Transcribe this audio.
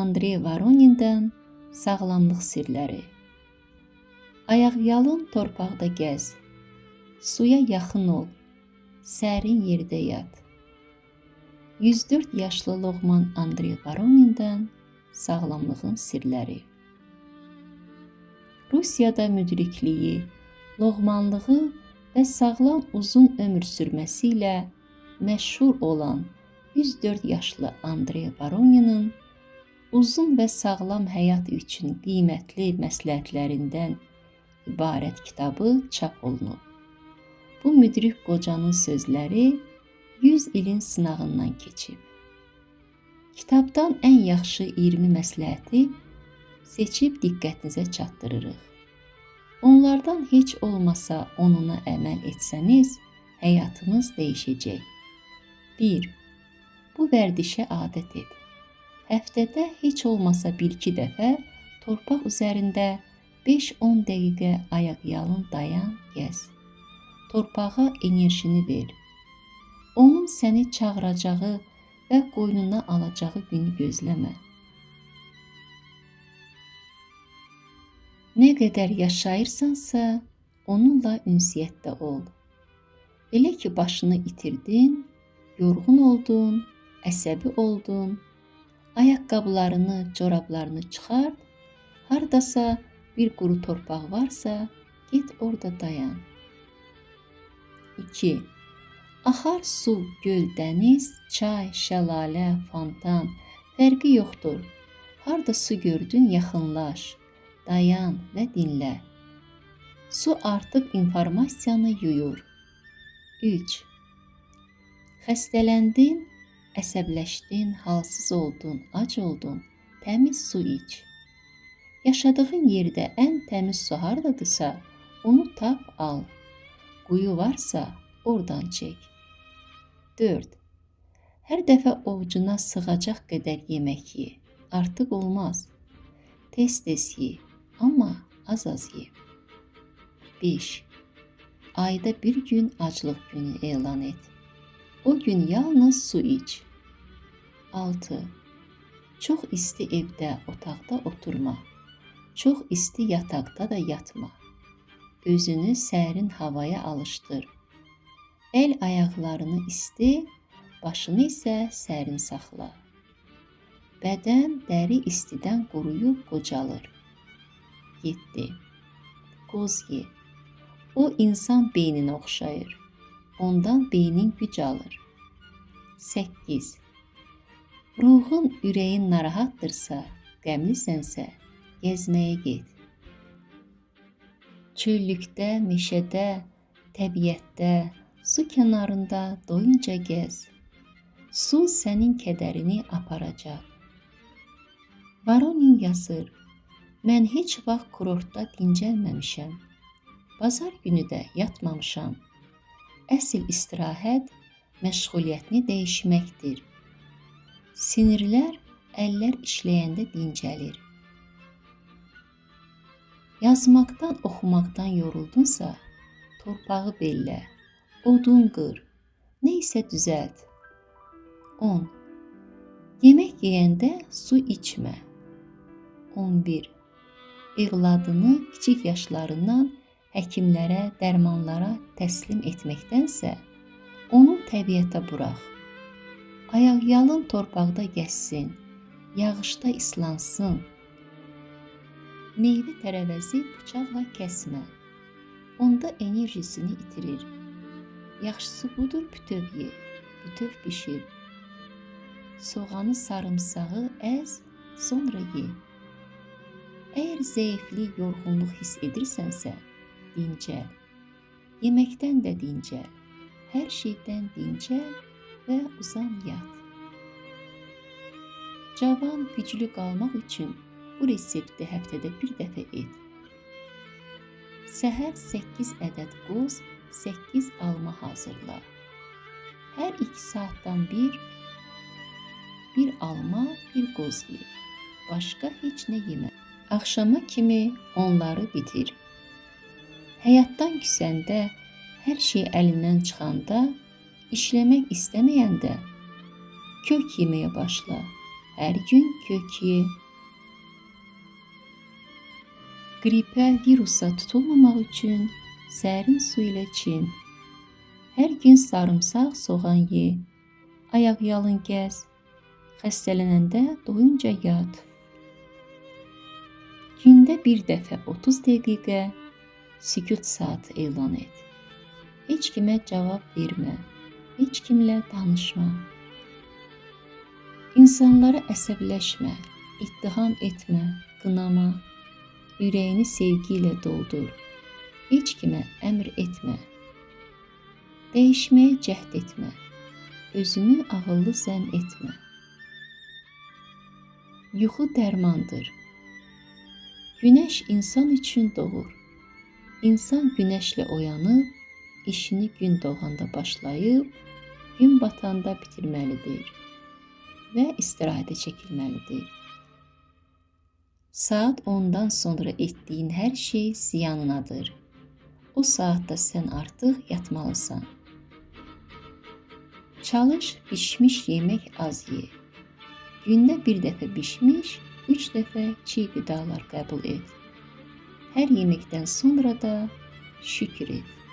Andrey Voronin'dən sağlamlıq sirləri. Ayaqyalın torpaqda gəz, suya yaxın ol, sərin yerdə yat. 104 yaşlı Loğman Andrey Voronin'dən sağlamlığın sirləri. Rusiyada müdrikliyi, loğmanlığı və sağlam uzun ömür sürməsi ilə məşhur olan 104 yaşlı Andrey Voronin'in uzun və sağlam həyat üçün qiymətli məsləhətlərindən ibarət kitabı çap olunub. Bu müdrik qocanın sözləri 100 ilin sınağından keçib. Kitabdan ən yaxşı 20 məsləhəti seçib diqqətinizə çatdırırıq. Onlardan heç olmasa onuna əməl etsəniz, həyatınız dəyişəcək. 1. Bu vərdişə adət et. Həftədə heç olmasa 1-2 dəfə torpaq üzərində 5-10 dəqiqə ayaqyalın dayan, gəz. Torpağa enerjini ver. Onun səni çağıracağı və qoynuna alacağı günü gözləmə. Nə qədər yaşayırsansa, onunla ünsiyyətdə ol. Elə ki, başını itirdin, yorğun oldun, əsəbi oldun, ayaqqabılarını, corablarını çıxart, hardasa bir quru torpaq varsa, get orada dayan. 2. Axar su, göl, dəniz, çay, şəlalə, fontan, fərqi yoxdur. Harda su gördün, yaxınlaş, dayan və dinlə. Su artıq informasiyanı yuyur. 3. Xəstələndin, əsəbləşdin, halsız oldun, ac oldun, təmiz su iç. Yaşadığın yerdə ən təmiz su hardadırsa, onu tap, al. Quyu varsa, oradan çək. 4. Hər dəfə ovucuna sığacaq qədər yemək ye. Artıq olmaz. Tez-tez ye, amma az-az ye. 5. Ayda bir gün aclıq günü elan et. O gün yalnız su iç. 6. Çox isti evdə, otaqda oturma. Çox isti yataqda da yatma. Özünü sərin havaya alışdır. Əl ayaqlarını isti, başını isə sərin saxla. Bədən, dəri istidən quruyub qocalır. 7. Qoz ye. O insan beyninə oxşayır. Ondan beynin güc alır. 8. Ruhun, ürəyin narahatdırsa, qəmlisənsə, gəzməyə get. Çöllükdə, meşədə, təbiətdə, su kənarında doyunca gəz. Su sənin kədərini aparacaq. Voronin yazır, mən heç vaxt kurortda dincəlməmişəm. Bazar günü də yatmamışam. Əsl istirahət məşğuliyyətini dəyişməkdir. Sinirlər, əllər işləyəndə dincəlir. Yazmaqdan, oxumaqdan yoruldunsa, torpağı bellə, odun qır, nə isə düzəlt. 10. Yemək yeyəndə su içmə. 11. Evladını kiçik yaşlarından həkimlərə, dərmanlara təslim etməkdənsə, onu təbiətə burax. Ayaqyalın torpaqda gəzsin, yağışda islansın. Meyvə tərəvəzi bıçaqla kəsmə. Onda enerjisini itirir. Yaxşısı budur, bütöv ye, bütöv bişir. Soğanı, sarımsağı əz, sonra ye. Əgər zəiflik, yorğunluq hiss edirsənsə, dincəl. Yeməkdən də dincəl. Hər şeydən dincəl və uzan yat. Cavan, güclü qalmaq üçün bu resepti həftədə bir dəfə et. Səhər 8 ədəd qoz, 8 alma hazırla. Hər 2 saatdan bir alma, bir qoz ye. Başqa heç nə yemə. Axşama kimi onları bitir. Həyatdan küsəndə, hər şey əlindən çıxanda, işləmək istəməyəndə kök yeməyə başla. Hər gün kök ye. Qripə, virusa tutulmamaq üçün sərin su ilə çin. Hər gün sarımsaq, soğan ye. Ayaq yalın gəz. Xəstələnəndə doyunca yat. Gündə bir dəfə 30 dəqiqə sükut saatı elan et. Heç kimə cavab vermə. Heç kimlə danışma. İnsanlara əsəbləşmə, ittiham etmə, qınama. Ürəyini sevgi ilə doldur. Heç kimə əmr etmə. Dəyişməyə cəhd etmə. Özünü ağıllı zənn etmə. Yuxu dərmandır. Günəş insan üçün doğur. İnsan günəşlə oyanıb, işini gün doğanda başlayıb, gün batanda bitirməlidir və istirahətə çəkilməlidir. Saat 10-dan sonra etdiyin hər şey ziyanınadır. O saatda sən artıq yatmalısan. Çalış, bişmiş yemək az ye. Gündə bir dəfə bişmiş, 3 dəfə çiğ qidalar qəbul et. Hər yeməkdən sonra da şükür et.